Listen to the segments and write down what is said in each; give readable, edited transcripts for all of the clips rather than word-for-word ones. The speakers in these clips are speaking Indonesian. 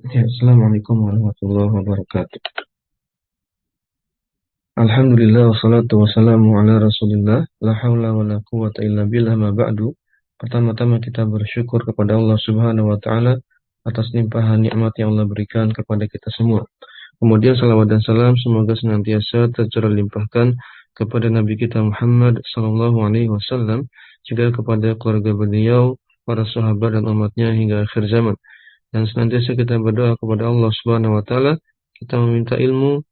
Ya, Assalamualaikum warahmatullahi wabarakatuh. Alhamdulillah wassalatu wassalamu ala Rasulillah, la haula wala quwata illa billah ma ba'du. Pertama-tama kita bersyukur kepada Allah Subhanahu wa taala atas limpahan nikmat yang Allah berikan kepada kita semua. Kemudian salawat dan salam semoga senantiasa tercurah limpahkan kepada Nabi kita Muhammad sallallahu alaihi wasallam, juga kepada keluarga beliau, para sahabat dan umatnya hingga akhir zaman. Dan senantiasa kita berdoa kepada Allah Subhanahu wa taala, kita meminta ilmu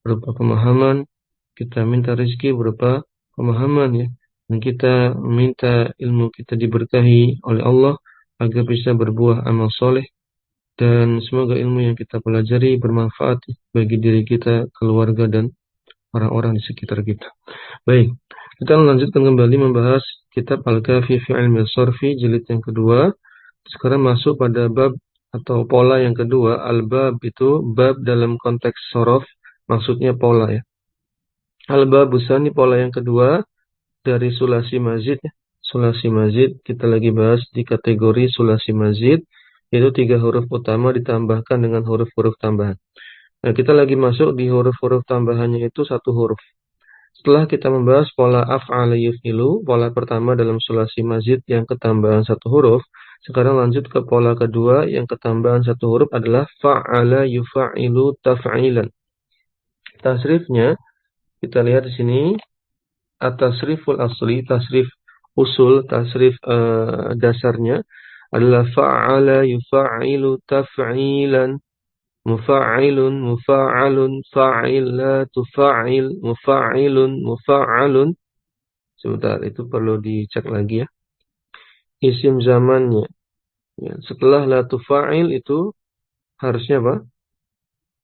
berupa pemahaman, kita minta rezeki berupa pemahaman ya. Dan kita minta ilmu kita diberkahi oleh Allah agar bisa berbuah amal soleh, dan semoga ilmu yang kita pelajari bermanfaat bagi diri kita, keluarga, dan orang-orang di sekitar kita. Baik, kita melanjutkan kembali membahas kitab Al-Kafi fi Ilmi Sorfi jilid yang kedua. Sekarang masuk pada bab atau pola yang kedua. Al-bab itu bab dalam konteks sorof, maksudnya pola ya. Al-bab busani pola yang kedua dari sulasi mazid ya. Sulasi mazid kita lagi bahas di kategori sulasi mazid, yaitu 3 huruf utama ditambahkan dengan huruf-huruf tambahan. Nah, kita lagi masuk di huruf-huruf tambahannya itu 1 huruf. Setelah kita membahas pola af'ala yuf'ilu, pola pertama dalam sulasi mazid yang ketambahan 1 huruf, sekarang lanjut ke pola kedua yang ketambahan 1 huruf adalah fa'ala yufa'ilu taf'ilan. Tasrifnya kita lihat di sini, at-tasriful asli, tasrif usul, tasrif dasarnya adalah fa'ala yufa'ilu taf'ilan. Mufa'ilun, mufa'alun, fa'ilatu, fa'il, mufa'ilun, mufa'alun. Sebentar, itu perlu dicek lagi ya. Isim zamannya. Ya, setelah la tufa'il itu harusnya apa?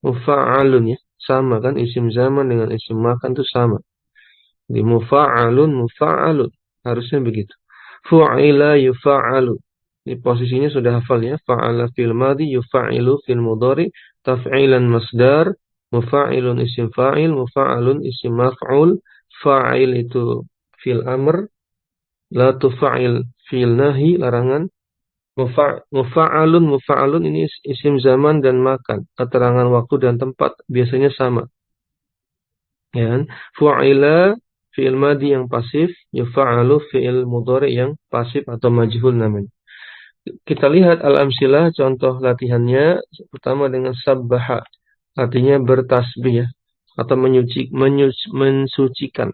Mufa'alun ya. Sama kan, isim zaman dengan isim makan itu sama. Di mufa'alun, mufa'alun. Harusnya begitu. Fu'ila yufa'alu. Di posisinya sudah hafal ya. Fa'ala fil madhi, yufa'ilu fil mudhari, taf'ilan masdar, mufa'ilun isim fa'il, mufa'alun isim maf'ul, fa'il itu fil amr, la tufa'il fil nahi, larangan, mufa'alun ini isim zaman dan makan, keterangan waktu dan tempat biasanya sama. Ya, fu'ila fi'il madhi yang pasif, yufa'alu fi'il mudhari yang pasif atau majhul namanya. Kita lihat al-amsilah, contoh latihannya. Pertama dengan sabbaha, artinya bertasbih ya, atau mensucikan.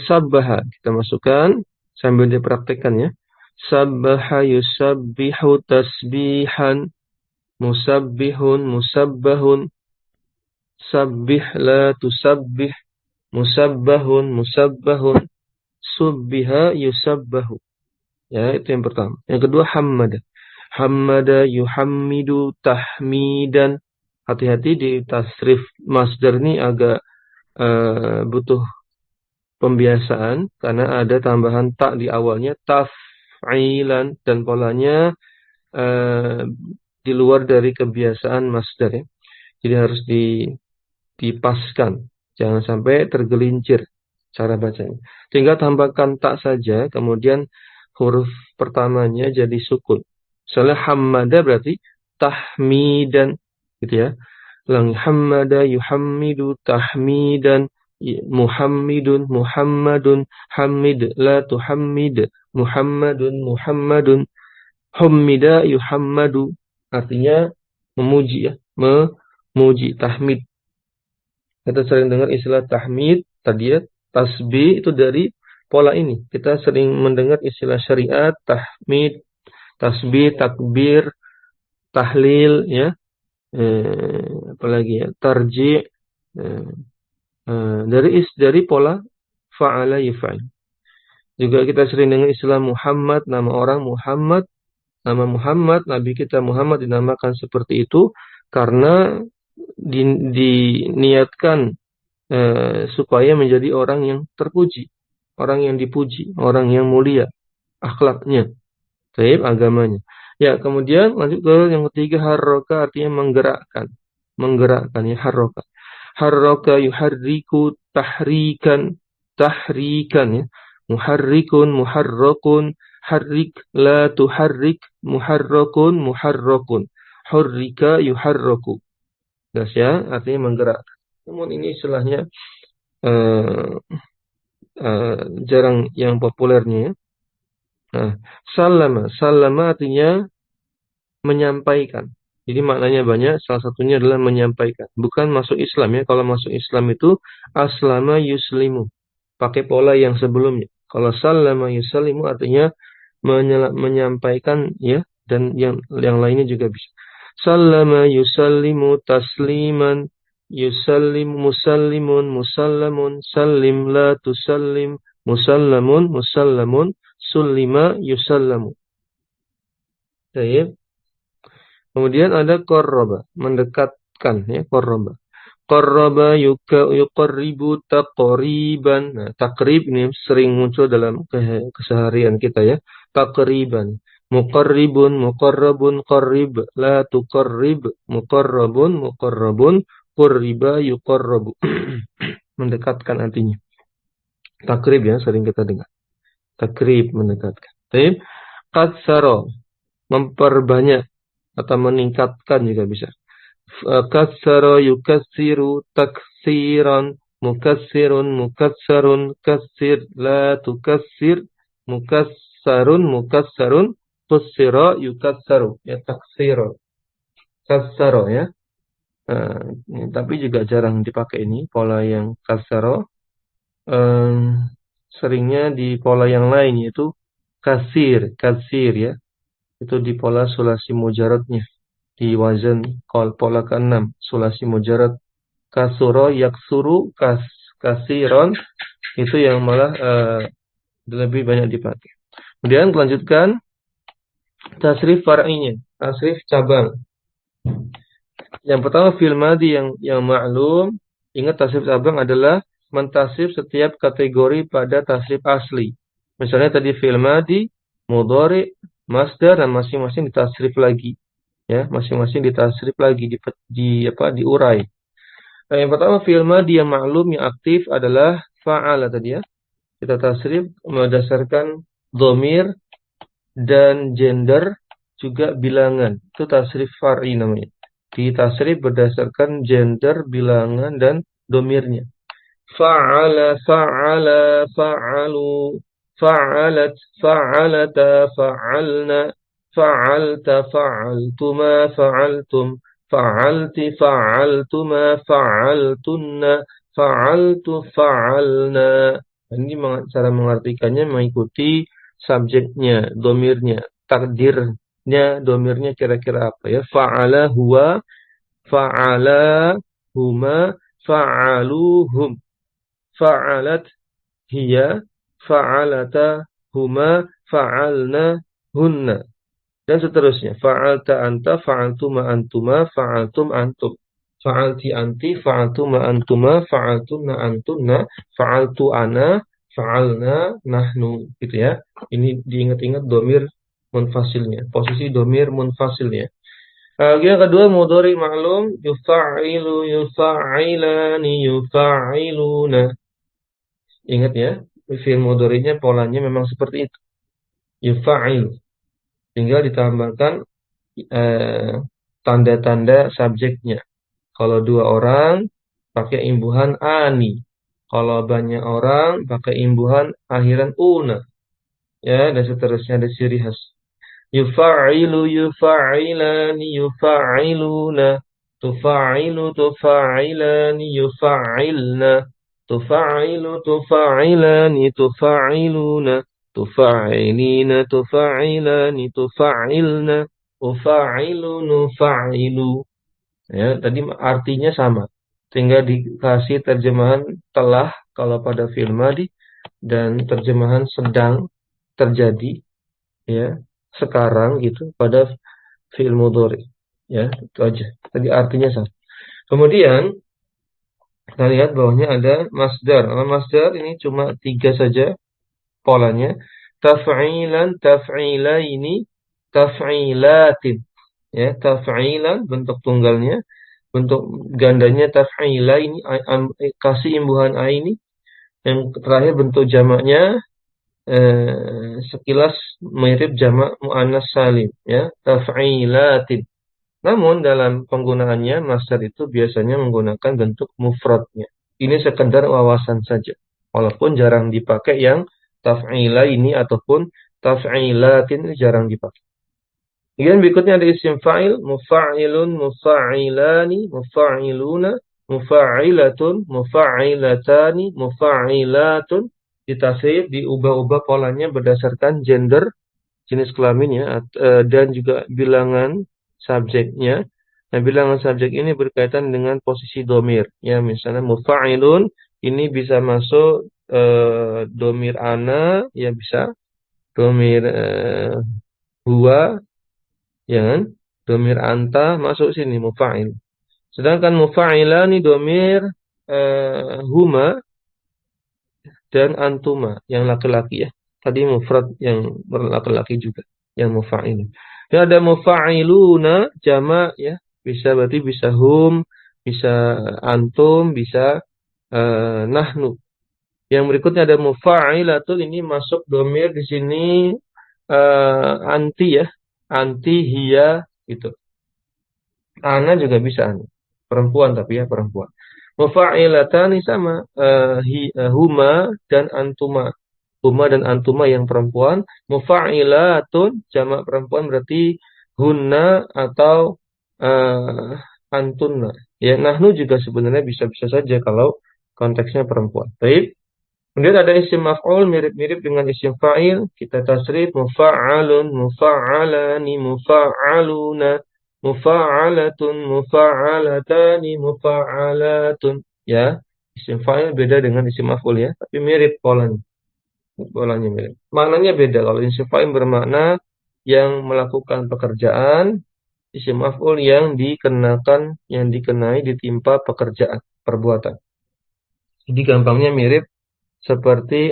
Sabbaha kita masukkan sambil dipraktikkan ya. Sabbaha yusabbihu tasbihan, musabbihun musabbahun, sabbih la tusabbih, musabbahun musabbahun, subbiha yusabbahu. Ya, itu yang pertama. Yang kedua hammada. Hammada yuhammidu tahmidan. Hati-hati di tasrif masdar ini agak butuh pembiasaan karena ada tambahan tak di awalnya, taf'ilan, dan polanya di luar dari kebiasaan masdar ya. Jadi harus dipaskan. Jangan sampai tergelincir cara bacanya. Tinggal tambahkan tak saja, kemudian huruf pertamanya jadi sukun. Soalnya hammada berarti tahmidan gitu ya. Lang hammada yuhammidu tahmidan, muhammidun muhammadun, hamid la tuhammid, muhammadun muhammadun, hummida yuhammadu. Artinya memuji ya, memuji, tahmid. Kita sering dengar istilah tahmid tadi ya, tasbih itu dari pola ini. Kita sering mendengar istilah syariat, tahmid, tasbih, takbir, tahlil, ya, apalagi ya, tarji', dari pola fa'ala yufa'il. Juga kita sering dengar istilah Muhammad, nama orang Muhammad, nama Muhammad, Nabi kita Muhammad dinamakan seperti itu karena diniatkan supaya menjadi orang yang terpuji, orang yang dipuji, orang yang mulia akhlaknya, baik agamanya. Ya, kemudian lanjut ke yang ketiga, harroka, artinya menggerakkan ya, harroka. Harroka yuharriku tahrikan, ya. Muharrikun, muharrakun, harrik la tuharrik, muharrakun, muharrakun. hurrika yuharraku. Jelas ya, artinya menggerak. Namun ini istilahnya eh, jarang yang populernya ya. Nah, salama artinya menyampaikan. Jadi maknanya banyak, salah satunya adalah menyampaikan. Bukan masuk Islam ya. Kalau masuk Islam itu aslama yuslimu. Pakai pola yang sebelumnya. Kalau sallama yuslimu artinya menyampaikan ya, dan yang lainnya juga bisa. Sallama yusallimu tasliman, yusallim musallimun musallamun, sallim la tusallim, musallamun musallamun, sullima yusallamu. Baik. Kemudian ada qarraba, mendekatkan ya, qarraba. Qarraba yuqarribu taqriban. Nah, takrib ini sering muncul dalam keseharian kita ya. Taqriban. Muqarribun, muqarrabun, qarrib, la tuqarrib, muqarrabun, muqarrabun, qurriba yuqarrabu. Mendekatkan artinya. Takrib ya, sering kita dengar. Takrib mendekatkan. Baik. Qatsara, memperbanyak atau meningkatkan juga bisa. Katsara yukatsiru taksiran, mukatsirun mukatsarun, katsir la tukatsir, mukatsarun, kutsira yukatsaru, ya taksiro, katsaro ya. Tapi juga jarang dipakai ini pola yang katsaro. Seringnya di pola yang lain yaitu kasir ya. Itu di pola sulasi mujaradnya. Di wazan pola ke-6 sulasi mujarad. Kasuro yaksuru kasiron, itu yang malah lebih banyak dipakai. Kemudian melanjutkan tasrif far'inya, tasrif cabang. Yang pertama fi'il madhi yang ma'lum. Ingat tasrif cabang adalah mentasrif setiap kategori pada tasrif asli. Misalnya tadi fi'il madhi, mudhari, masdar, dan masing-masing ditasrif lagi. Ya, masing-masing ditasrif lagi, diurai. Nah, yang pertama fi'il madhi yang ma'lum yang aktif adalah fa'ala tadi ya. Kita tasrif berdasarkan dhamir dan gender juga bilangan. Itu tasrif far'i namanya. Ditasrif berdasarkan gender, bilangan dan dhamirnya. Fa'ala, fa'ala, fa'alu, fa'alat, fa'alata, fa'alna, fa'alta, fa'altuma, fa'altum, fa'alti, fa'altuma, fa'altunna, fa'altu, fa'alna. Ini cara mengartikannya mengikuti subjeknya, domirnya, takdirnya, domirnya kira-kira apa ya? Fa'ala huwa, fa'ala huma, fa'aluhum, fa'alat hiya, fa'alata huma, fa'alna hunna, dan seterusnya. Fa'alta anta, fa'altuma antuma, fa'altum antum, fa'alti anti, fa'altuma antuma, fa'altunna antunna, fa'altu ana, fa'alna nahnu, gitu ya. Ini diingat-ingat domir munfasilnya, posisi domir munfasilnya. Yang kedua mudhari ma'lum, yufa'ilu, yufa'ilani, yufa'iluna. Ingat ya, fi'il mudhari'nya polanya memang seperti itu. Yufa'il. Tinggal ditambahkan tanda-tanda subjeknya. Kalau 2 orang pakai imbuhan ani. Kalau banyak orang pakai imbuhan akhiran una. Ya, dan seterusnya ada ciri khas. Yufa'ilu, yufa'ilani, yufa'iluna, tufa'ilu, tufa'ilani, yufa'ilna, tufa'ilu, tufa'ilani, tufa'iluna, tufa'ilina, tufa'ilani, tufa'ilna, ufa'ilu, nufa'ilu. Ya, tadi artinya sama. Tinggal dikasih terjemahan telah kalau pada fi'il madhi dan terjemahan sedang terjadi ya, sekarang gitu pada fi'il mudhari. Ya, itu aja. Tadi artinya sama. Kemudian kita lihat bawahnya ada masdar. Masdar ini cuma 3 saja polanya. Taf'ilan, taf'ilaini, taf'ilatin. Ya, taf'ilan bentuk tunggalnya, bentuk gandanya taf'ilaini, kasih imbuhan ini. Yang terakhir bentuk jamaknya sekilas mirip jamak muannas salim ya, taf'ilatin. Namun dalam penggunaannya masdar itu biasanya menggunakan bentuk mufradnya. Ini sekedar wawasan saja. Walaupun jarang dipakai yang taf'ilaini ataupun taf'ilatin jarang dipakai. Kemudian berikutnya ada isim fa'il, mufa'ilun, mufa'ilani, mufa'iluna, mufa'ilatun, mufa'ilatani, mufa'ilatun. Ditasrif, diubah-ubah polanya berdasarkan gender, jenis kelaminnya, dan juga bilangan subjeknya. Nah, bilangan subjek ini berkaitan dengan posisi domir. Ya, misalnya mufa'ilun, ini bisa masuk domir ana, ya bisa domir huwa, ya kan? Domir anta masuk sini mufa'il. Sedangkan mufa'ilani domir huma dan antuma yang laki-laki ya. Tadi mufrad yang laki-laki juga yang mufa'il. Dan ada mufa'iluna jamak ya. Bisa berarti bisa hum, bisa antum, bisa nahnu. Yang berikutnya ada mufa'ilatul, ini masuk domir di sini anti ya. Anti, hiya gitu. Ana juga bisa ana. Perempuan tapi ya perempuan. Mufa'ilatani sama huma dan antuma. Huma dan antuma yang perempuan. Mufa'ilatun jamak perempuan berarti hunna atau antunna. Ya, nahnu juga sebenarnya bisa-bisa saja kalau konteksnya perempuan. Baik. Kemudian ada isim maf'ul mirip-mirip dengan isim fa'il. Kita tasrif mufa'alun, mufa'alani, mufa'aluna, mufa'alatun, mufa'alatani, mufa'alatun. Ya, isim fa'il beda dengan isim maf'ul ya, tapi mirip polanya. Polanya mirip. Maknanya beda. Kalau isim fa'il bermakna yang melakukan pekerjaan, isim maf'ul yang dikenakan, yang dikenai ditimpa pekerjaan, perbuatan. Jadi gampangnya mirip seperti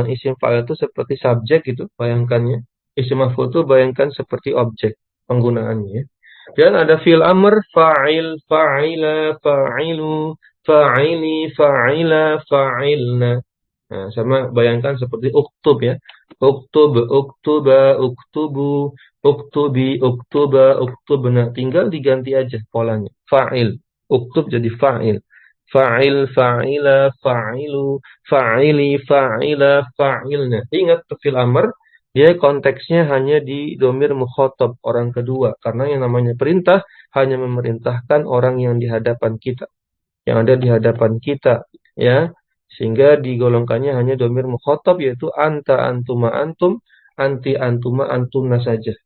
isim fa'il itu seperti subjek gitu, bayangkannya. Isim maf'ul itu bayangkan seperti objek penggunaannya. Ya. Dan ada fi'il amr, fa'il, fa'ila, fa'ilu, fa'ili, fa'ila, fa'ilna. Nah, sama bayangkan seperti uktub ya. Uktub, uktuba, uktubu, uktubi, uktuba, uktubna. Tinggal diganti aja polanya. Fa'il. Uktub jadi fa'il. Fa'il, fa'ila, fa'ilu, fa'ili, fa'ila, fa'ilna. Ingat fi'il amr, dia konteksnya hanya di domir mukhotob, orang kedua. Karena yang namanya perintah hanya memerintahkan orang yang di hadapan kita. Yang ada di hadapan kita. Ya, sehingga digolongkannya hanya domir mukhotob, yaitu anta, antuma, antum, anti, antuma, antumna saja.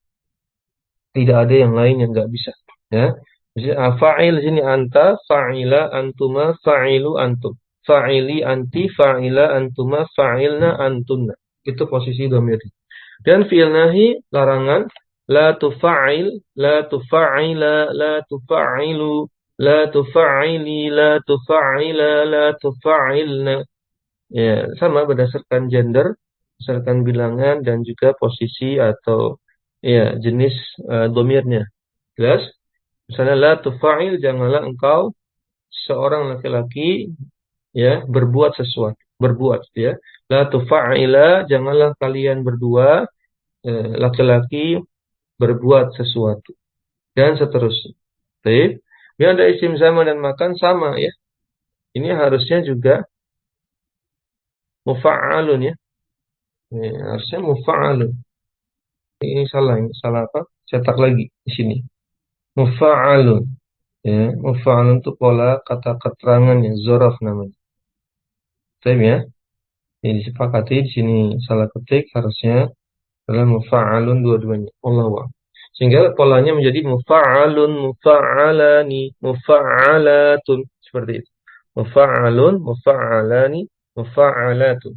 Tidak ada yang lain yang nggak bisa. Ya. Jadi fa'il sini anta, fa'ila, antuma, fa'ilu, antum. Fa'ili, anti, fa'ila, antuma, fa'ilna, antunna. Itu posisi domir. Dan fi'il nahi, larangan. La tufa'il, la tufa'ila, la tufa'ilu, la tufa'ili, la tufa'ila, la tufa'ilna. Ya, sama berdasarkan gender, berdasarkan bilangan dan juga posisi atau ya jenis domirnya. Jelas? Misalnya la tufa'il, janganlah engkau seorang laki-laki ya berbuat sesuatu, berbuat ya. La tufa'ila, janganlah kalian berdua laki-laki berbuat sesuatu dan seterusnya. Baik. Ini ada isim zaman dan makan sama ya. Ini harusnya juga mufa'alun ya. Ini harusnya mufa'alun. Ini salah apa? Cetak lagi di sini. Mufa'alun. Ya, mufa'alun itu pola kata keterangan yang zorof namanya. Baik ya. Ini disepakati di sini salah ketik harusnya adalah mufa'alun dua-duanya. Allah wa. Sehingga polanya menjadi mufa'alun, mufa'alani, mufa'alatun seperti itu. Mufa'alun, mufa'alani, mufa'alatun.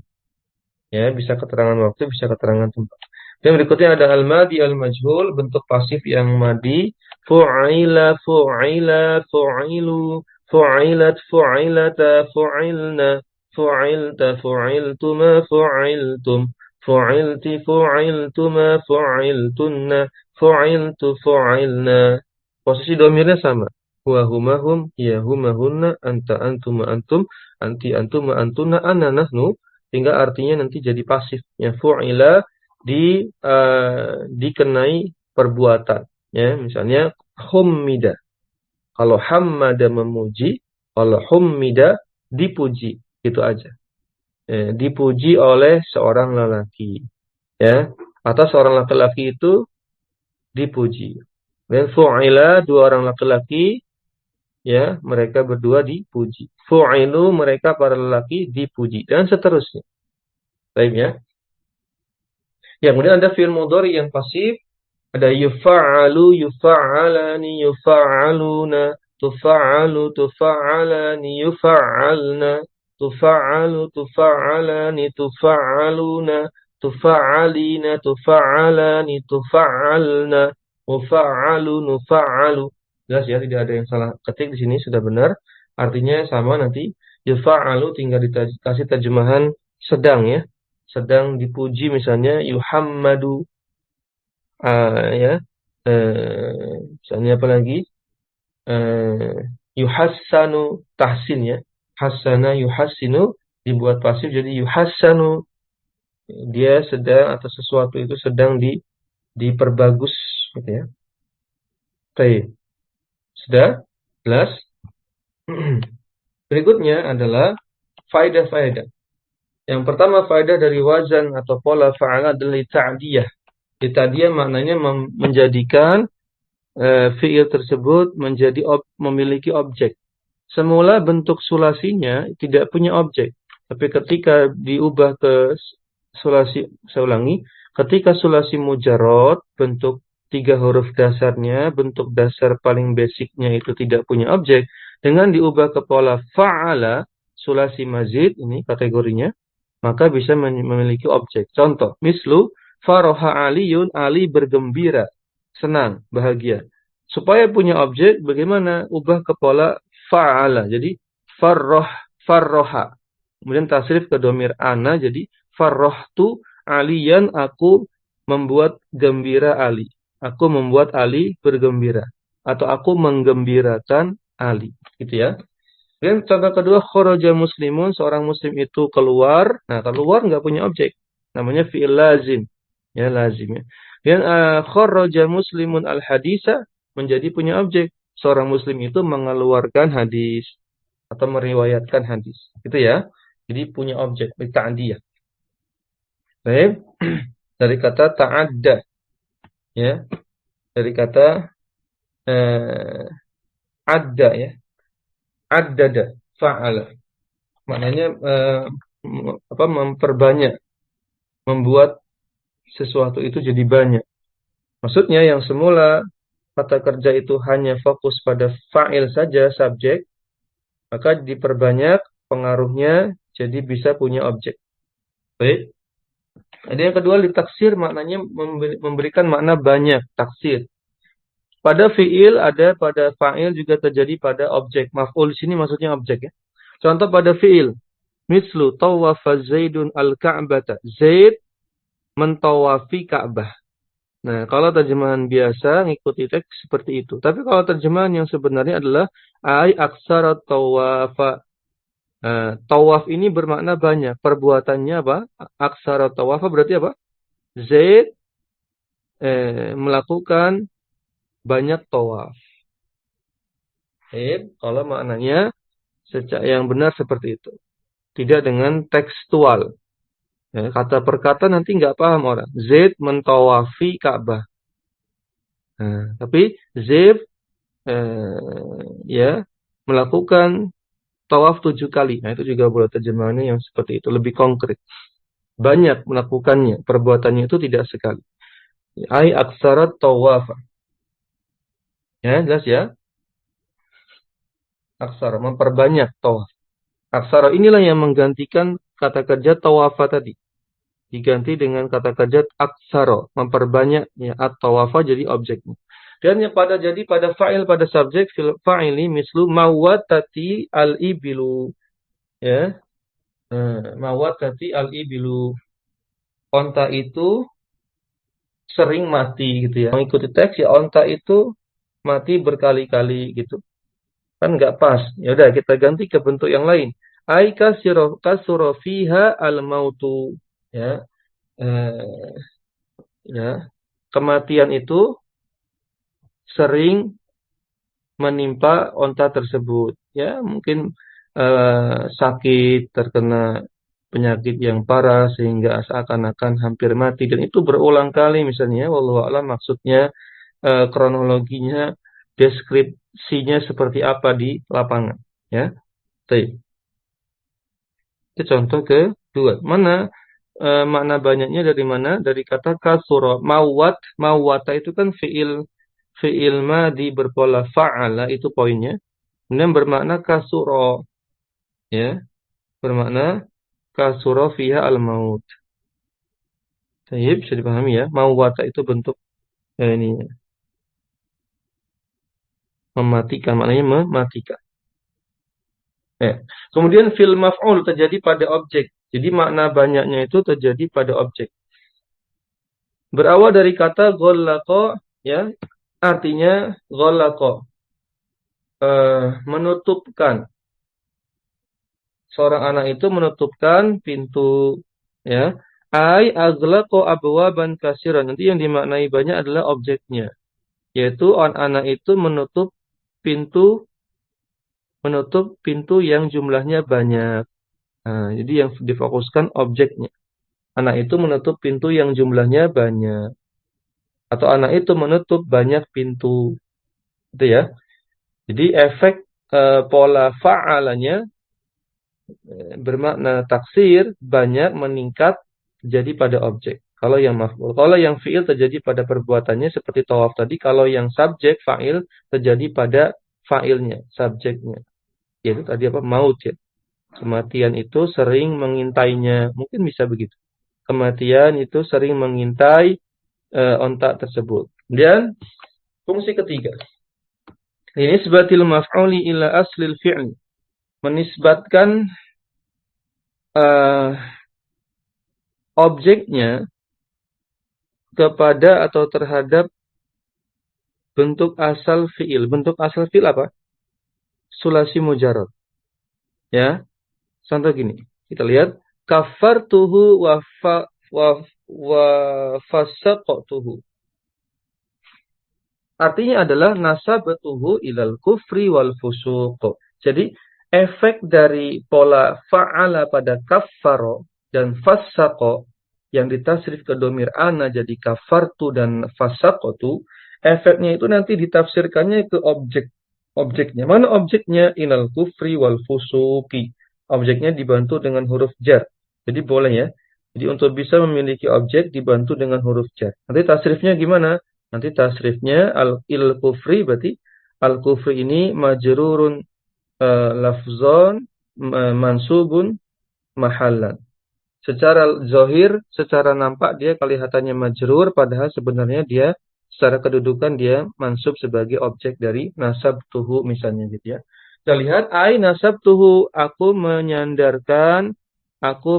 Ya, bisa keterangan waktu, bisa keterangan tempat. Dan berikutnya ada al-madi al-majhul, bentuk pasif yang madi. Fu'ila, fu'ila, fu'ilu, fu'ilat, fu'ilata, fu'ilna, fu'ilta, fu'iltuma, fu'iltum, fu'ilti, fu'iltuma, fu'iltunna, fu'iltu, fu'ilna. Posisi domirnya sama. Huwa huma hum, ya huma hunna, anta antuma antum, anti antuma antuna, ana nahnu. Sehingga artinya nanti jadi pasif. Ya, fu'ila dikenai perbuatan. Ya, misalnya hummida. Kalau hammada memuji, kalau hummida dipuji, itu aja. Dipuji oleh seorang lelaki, ya. Atau seorang laki-laki itu dipuji. Dan fu'ila, dua orang laki-laki, ya, mereka berdua dipuji. Fu'ilu, mereka para lelaki dipuji, dan seterusnya. Baik ya. Ya, kemudian ada fi'il mudhari yang pasif, ada yufa'alu, yufa'alani, yufa'aluna, tufa'alu, tufa'alani, yufa'alna, tufa'alu, tufa'alani, tufa'aluna, tufa'alina, tufa'alani, tufa'alna, mufa'alu, nufa'alu. Jelas ya, tidak ada yang salah ketik di sini, sudah benar. Artinya sama nanti. Yufa'alu tinggal dikasih terjemahan sedang ya. Sedang dipuji misalnya yuhammadu, ya. Misalnya apa lagi? Eh, yuhassanu, tahsin ya. Hassana yuhassinu dibuat pasif jadi yuhassanu. Dia sedang atau sesuatu itu sedang diperbagus gitu ya. Baik. Sudah? Jelas? Berikutnya adalah faedah-faedah. Yang pertama faedah dari wazan atau pola fa'ala adalah ta'diyah. Ta'diyah maknanya menjadikan fi'il tersebut menjadi memiliki objek. Semula bentuk sulasinya tidak punya objek. Tapi ketika diubah ke sulasi, saya ulangi, ketika sulasi mujarrad, bentuk tiga huruf dasarnya, bentuk dasar paling basicnya itu tidak punya objek, dengan diubah ke pola fa'ala, sulasi mazid, ini kategorinya, maka bisa memiliki objek. Contoh, mislu, faroha aliyun, Ali bergembira, senang, bahagia. Supaya punya objek, bagaimana? Ubah ke pola fa'ala. Jadi, farroha. Kemudian tasrif ke domir ana, jadi farrohtu aliyan, aku membuat gembira Ali. Aku membuat Ali bergembira. Atau aku menggembirakan Ali. Gitu ya. Dan contoh kedua, kharaja muslimun, seorang muslim itu keluar. Nah, keluar nggak punya objek. Namanya fi'il lazim. Ya, lazim ya. Dan kharaja muslimun al-hadisa menjadi punya objek. Seorang muslim itu mengeluarkan hadis atau meriwayatkan hadis. Itu ya. Jadi punya objek, ta'diyah. Baik. Dari kata ta'adda. Ya. Dari kata adda ya. Addada, fa'ala. Maknanya memperbanyak, membuat sesuatu itu jadi banyak. Maksudnya yang semula kata kerja itu hanya fokus pada fa'il saja, subjek, maka diperbanyak pengaruhnya jadi bisa punya objek. Baik. Ada yang kedua, litaksir, maknanya memberikan makna banyak, taksir. Pada fi'il ada, pada fa'il juga terjadi pada objek. Maf'ul di sini maksudnya objek ya. Contoh pada fi'il. Mislu tawafa Zaidun al-Ka'bata. Zaid mentawafi Ka'bah. Nah, kalau terjemahan biasa ngikuti teks seperti itu. Tapi kalau terjemahan yang sebenarnya adalah ai aksara tawafa. Tawaf ini bermakna banyak. Perbuatannya apa? Aksara tawafa berarti apa? Zaid melakukan banyak tawaf. Kalau maknanya yang benar seperti itu. Tidak dengan tekstual. Ya, kata per kata nanti nggak paham orang. Zaid mentawafi Ka'bah. Nah, tapi Zaid ya melakukan tawaf 7 kali. Nah, itu juga boleh terjemahannya yang seperti itu. Lebih konkret. Banyak melakukannya. Perbuatannya itu tidak sekali. Ai aksarat tawafa. Ya, jelas ya. Aksara, memperbanyak tawaf. Aksara inilah yang menggantikan kata kerja tawafa tadi. Diganti dengan kata kerja aksara, memperbanyak ya, at-tawafa jadi objeknya. Dan yang pada fa'il pada subjek fa'ili mislu mawatati al-ibilu. Ya. Mawatati al-ibilu. Onta itu sering mati gitu ya. Mengikuti teks ya, onta itu mati berkali-kali gitu. Kan nggak pas. Ya udah kita ganti ke bentuk yang lain. Ai kasura fiha al-mautu. Ya. Ya. Kematian itu sering menimpa onta tersebut. Ya, mungkin sakit, terkena penyakit yang parah sehingga seakan-akan hampir mati dan itu berulang kali misalnya, wallahu a'lam maksudnya kronologinya, deskripsinya seperti apa di lapangan. Ya, baik. Itu contoh kedua. Mana makna banyaknya dari mana? Dari kata kasura. Mawwata itu kan fiil madhi berpola fa'ala itu poinnya. Kemudian bermakna kasura, ya, bermakna kasura fiha al-maut. Baik, bisa dipahami ya. Mawwata itu bentuk ini mematikan, maknanya mematikan. Ya. Kemudian fil maf'ul terjadi pada objek. Jadi makna banyaknya itu terjadi pada objek. Berawal dari kata ghallaqa, ya, artinya ghallaqa, menutupkan. Seorang anak itu menutupkan pintu, ya. Ai aghlaqa abwaban katsiran. Nanti yang dimaknai banyak adalah objeknya, yaitu anak itu menutup pintu yang jumlahnya banyak. Nah, jadi yang difokuskan objeknya. Anak itu menutup pintu yang jumlahnya banyak. Atau anak itu menutup banyak pintu. Gitu ya. Jadi efek pola fa'alanya bermakna taksir banyak meningkat terjadi pada objek. Kalau yang maf'ul, kalau yang fi'il terjadi pada perbuatannya seperti tawaf tadi, kalau yang subjek fa'il terjadi pada fa'ilnya, subjeknya. Yaitu tadi apa? Maut ya. Kematian itu sering mengintainya. Mungkin bisa begitu. Kematian itu sering mengintai ontak tersebut. Dan fungsi ketiga. Ini sebatil maf'uli ila aslil fi'li. Menisbatkan objeknya kepada atau terhadap bentuk asal fi'il. Bentuk asal fi'il apa? Sulasi mujarrad. Ya. Contoh gini. Kita lihat. Kafartuhu wa fasaqtuhu. Artinya adalah nasabatuhu ilal kufri wal fusuq. Jadi efek dari pola fa'ala pada kaffaro dan fasaqo yang ditasrif ke domir ana jadi kafartu dan fasaqotu, efeknya itu nanti ditafsirkannya ke objeknya. Mana objeknya? Ilal kufri wal fusuqi. Objeknya dibantu dengan huruf jar. Jadi boleh ya. Jadi untuk bisa memiliki objek dibantu dengan huruf jar. Nanti tasrifnya gimana? Nanti tasrifnya al-kufri berarti al-kufri ini majrurun lafzon mansubun mahallan. Secara zahir, secara nampak dia kelihatannya majrur padahal sebenarnya dia secara kedudukan dia mansub sebagai objek dari nasab tuhu misalnya gitu ya. Kita lihat nasab tuhu, aku menyandarkan, aku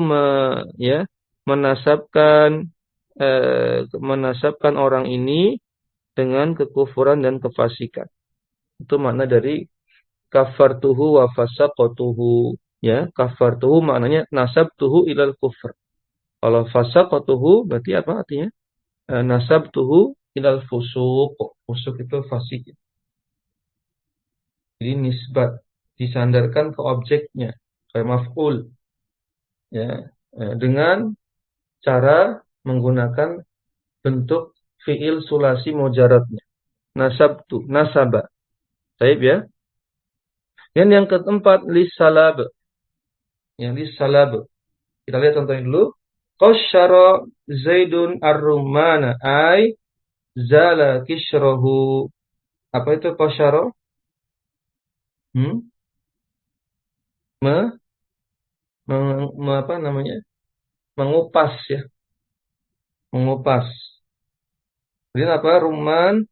menasabkan orang ini dengan kekufuran dan kefasikan. Itu makna dari kafartuhu wa fasaqtuhu. Ya, kafartuhu maknanya nasabtuhu ilal kufr. Kalau fasaqtuhu berarti apa artinya? Nasabtuhu ilal fusuq. Fusuq itu fasik. Jadi nisbat disandarkan ke objeknya, kayak maf'ul. Ya, dengan cara menggunakan bentuk fiil sulasi mujarradnya. Nasabtu, nasaba. Baik ya. Dan yang keempat lisalab. Yang lisalab. Kita lihat contohnya dulu. Qasyara Zaidun ar-rumana ay zala kishrahu. Apa itu qasyara? Apa namanya? Mengupas ya. Mengupas. Kemudian apa? Ruman.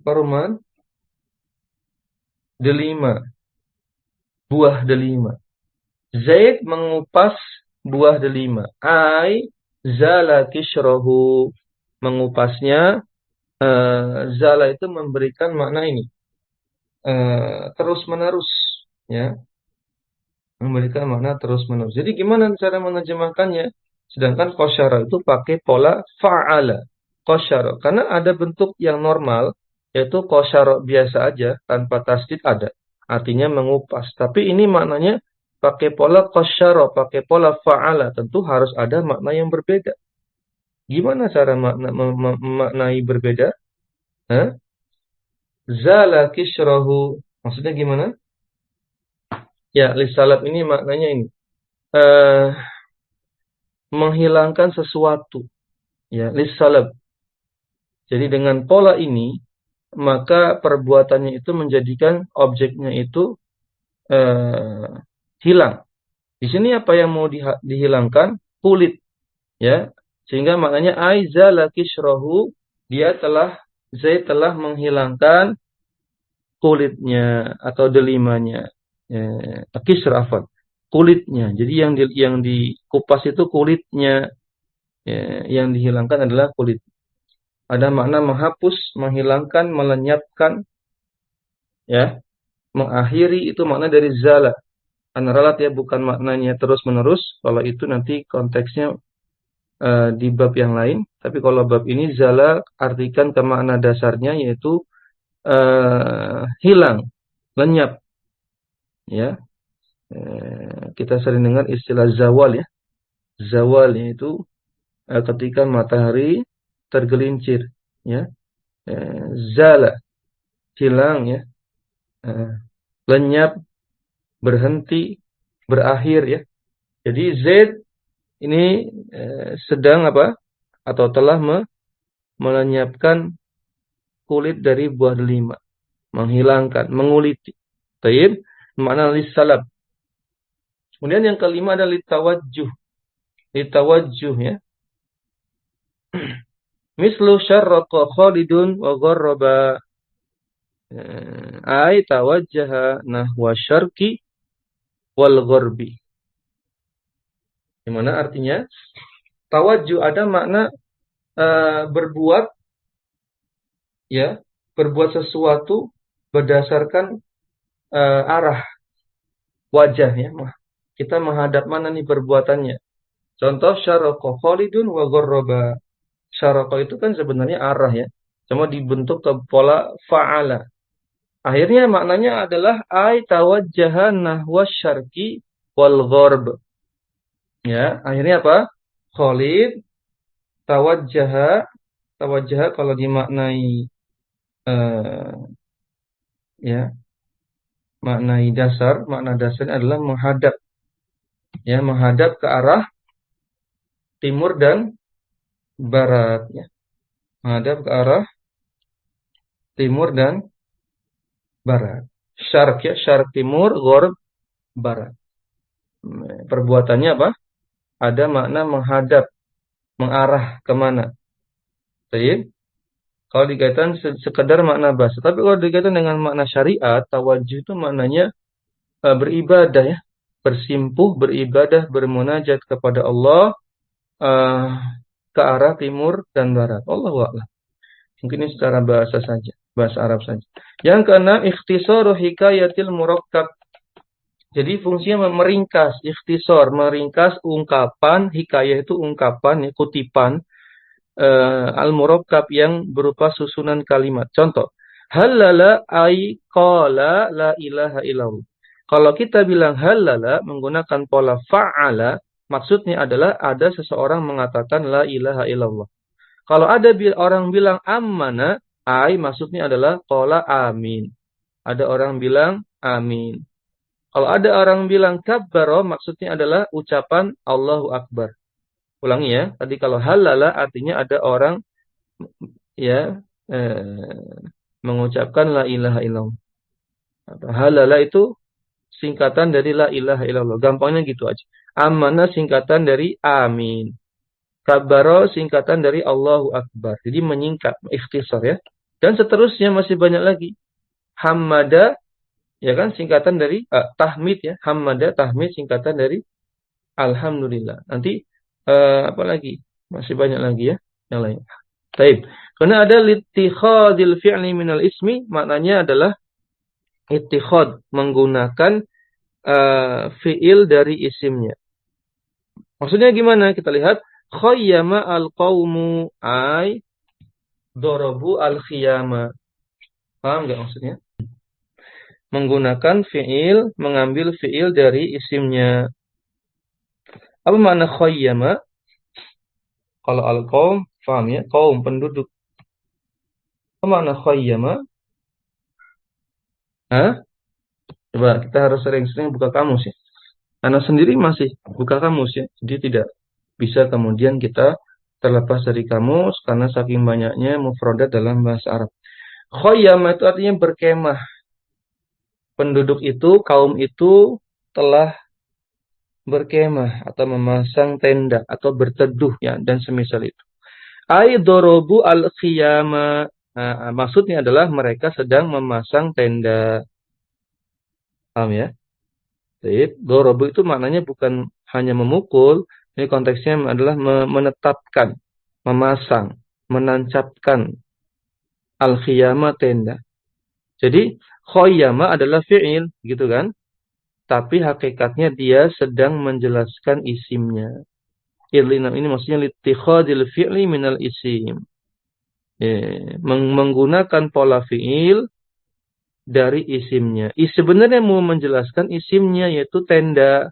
Apa ruman? Delima. Buah delima. Zaid mengupas buah delima. Ai zala kishrahu. Mengupasnya. Zala itu memberikan makna ini. Terus menerus. Ya. Memberikan makna terus menerus. Jadi gimana cara menerjemahkannya? Sedangkan qasyara itu pakai pola fa'ala. Qasyara. Karena ada bentuk yang normal. yaitu qasyara biasa aja tanpa tasdid ada. Artinya mengupas. Tapi ini maknanya pakai pola qasyara, pakai pola fa'ala. Tentu harus ada makna yang berbeda. Gimana cara memaknai berbeda? Hah? Zala kishrahu. Maksudnya gimana? Ya, lisalab ini maknanya ini. Eh, menghilangkan sesuatu. Ya, lisalab. Jadi dengan pola ini, maka perbuatannya itu menjadikan objeknya itu eh, hilang. Di sini apa yang mau dihilangkan? Kulit. Ya, sehingga maknanya aizala kishrahu, Zaid telah menghilangkan kulitnya atau delimanya. Kisra, afwan. Kulitnya. Jadi yang dikupas itu kulitnya. Yang dihilangkan adalah kulit. Ada makna menghapus, menghilangkan, melenyapkan, ya, mengakhiri, itu makna dari zala. Anaralat ya, bukan maknanya terus menerus. Kalau itu nanti konteksnya di bab yang lain. Tapi kalau bab ini zala artikan ke makna dasarnya, yaitu hilang, lenyap, ya. Kita sering dengar istilah zawal, ya. Zawal yaitu ketika matahari tergelincir, ya. Zala, hilang, ya. Lenyap, berhenti, berakhir, ya. Jadi Z ini sedang apa? Atau telah melenyapkan kulit dari buah delima, menghilangkan, menguliti. Taib, makna lisalab. Kemudian yang kelima adalah litawajjuh. Litawajjuh, ya. Mislu syarraqa Khalidun wa gharraba, ay tawajjaha nahwa syarqi wal gharbi. Gimana artinya? Tawajjuh ada makna berbuat, ya, berbuat sesuatu berdasarkan arah wajah, ya. Kita menghadap mana nih perbuatannya. Contoh syarraqa Khalidun wa gharraba. Syarraqa itu kan sebenarnya arah, ya. Cuma dibentuk ke pola fa'ala. Akhirnya maknanya adalah ay tawajjaha nahwa syarqi wal gharb. Ya, akhirnya apa? Khalid tawajjaha, kalau dimaknai ya, makna dasarnya adalah menghadap. Ya, menghadap ke arah timur dan barat, ya. Menghadap ke arah timur dan barat. Syarq, ya, syarq timur, gharb barat. Perbuatannya apa? Ada makna menghadap, mengarah kemana. Baik. Kalau dikaitkan sekedar makna bahasa. Tapi kalau dikaitkan dengan makna syariat, tawajjuh itu maknanya beribadah, ya. Bersimpuh, beribadah, bermunajat kepada Allah ke arah timur dan barat. Allahu a'lam. Mungkin ini secara bahasa saja, bahasa Arab saja. Yang keenam, ikhtisaru hikayatil murakkab. Jadi fungsinya meringkas, ikhtisar, meringkas ungkapan, hikayah itu ungkapan, ya, kutipan, al-murakkab yang berupa susunan kalimat. Contoh, halala ay qala la ilaha illallah. Kalau kita bilang halala menggunakan pola fa'ala, maksudnya adalah ada seseorang mengatakan la ilaha illallah. Kalau ada orang bilang ammana, ay maksudnya adalah qala amin. Ada orang bilang amin. Kalau ada orang bilang kabbaro, maksudnya adalah ucapan Allahu Akbar. Ulangi, ya. Tadi kalau halala artinya ada orang, ya, mengucapkan la ilaha illallah. Halala itu singkatan dari la ilaha illallah. Gampangnya gitu aja. Amana singkatan dari amin. Kabbaro singkatan dari Allahu Akbar. Jadi menyingkat, ikhtisar, ya. Dan seterusnya masih banyak lagi. Hamada, ya kan, singkatan dari tahmid, ya. Hamada, tahmid singkatan dari alhamdulillah. Nanti apa lagi? Masih banyak lagi, ya, yang lain. Taib. Karena ada litikhadil fi'li minal ismi, maknanya adalah ittikhad, menggunakan fi'il dari isimnya. Maksudnya gimana? Kita lihat khayyama al-qawmu ay dorobu al-khiyama. Paham nggak maksudnya? Menggunakan fiil, mengambil fiil dari isimnya. Apa makna khayyama? Kalau al-qaum, paham ya? Kaum, penduduk. Apa makna khayyama? Hah? Coba kita harus sering-sering buka kamus ya. Anak sendiri masih buka kamus ya. Jadi tidak bisa kemudian kita terlepas dari kamus karena saking banyaknya mufradat dalam bahasa Arab. Khayyama itu artinya berkemah. Penduduk itu, kaum itu telah berkemah atau memasang tenda atau berteduh ya dan semisal itu. Aidorobu al-khiyama. Nah, maksudnya adalah mereka sedang memasang tenda. Paham ya? Jadi, dorobu itu maknanya bukan hanya memukul, ini konteksnya adalah menetapkan, memasang, menancapkan al-khiyama tenda. Jadi, khoyama adalah fi'il, gitu kan? Tapi hakikatnya dia sedang menjelaskan isimnya. Irlinam ini maksudnya litikhadil fi'li minal isim. Menggunakan pola fi'il dari isimnya. Sebenarnya mau menjelaskan isimnya yaitu tenda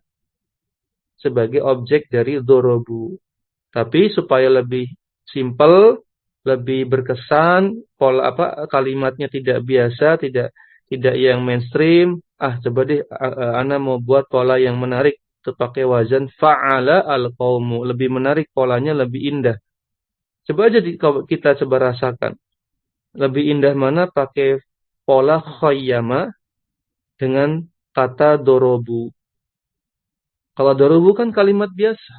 sebagai objek dari dorobu. Tapi supaya lebih simpel, lebih berkesan, pola apa kalimatnya tidak biasa, tidak yang mainstream. Coba deh ana mau buat pola yang menarik. Itu pakai wazan fa'ala al-qaumu. Lebih menarik polanya, lebih indah. Coba aja kita coba rasakan. Lebih indah mana pakai pola khayyama dengan kata dorobu. Kalau dorobu kan kalimat biasa,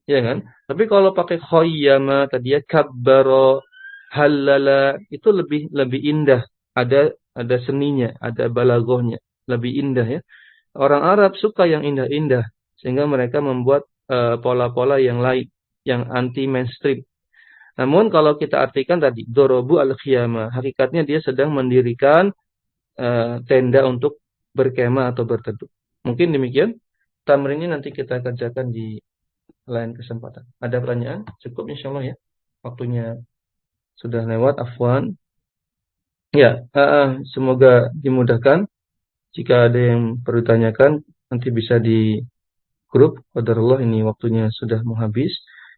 ya kan? Tapi kalau pakai khayyama tadi ya kabbaro, halala itu lebih lebih indah. Ada seninya, ada balagohnya, lebih indah ya. Orang Arab suka yang indah-indah sehingga mereka membuat pola-pola yang lain, yang anti mainstream. Namun kalau kita artikan tadi dorobu al-khiyama, hakikatnya dia sedang mendirikan tenda untuk berkemah atau berteduh. Mungkin demikian. Tamrin ini nanti kita kerjakan di lain kesempatan. Ada pertanyaan? Cukup insya Allah ya. Waktunya sudah lewat, afwan. Ya, semoga dimudahkan. Jika ada yang perlu ditanyakan, nanti bisa di grup. Qadarullah ini waktunya sudah mau habis.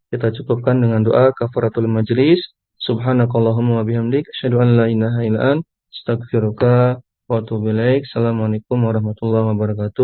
Kita cukupkan dengan doa kafaratul majlis. Subhanakallahumma wa bihamdik. Asyhadu an la ilaha illa ant. Astaghfiruka wa atubu ilaik. Assalamualaikum warahmatullahi wabarakatuh.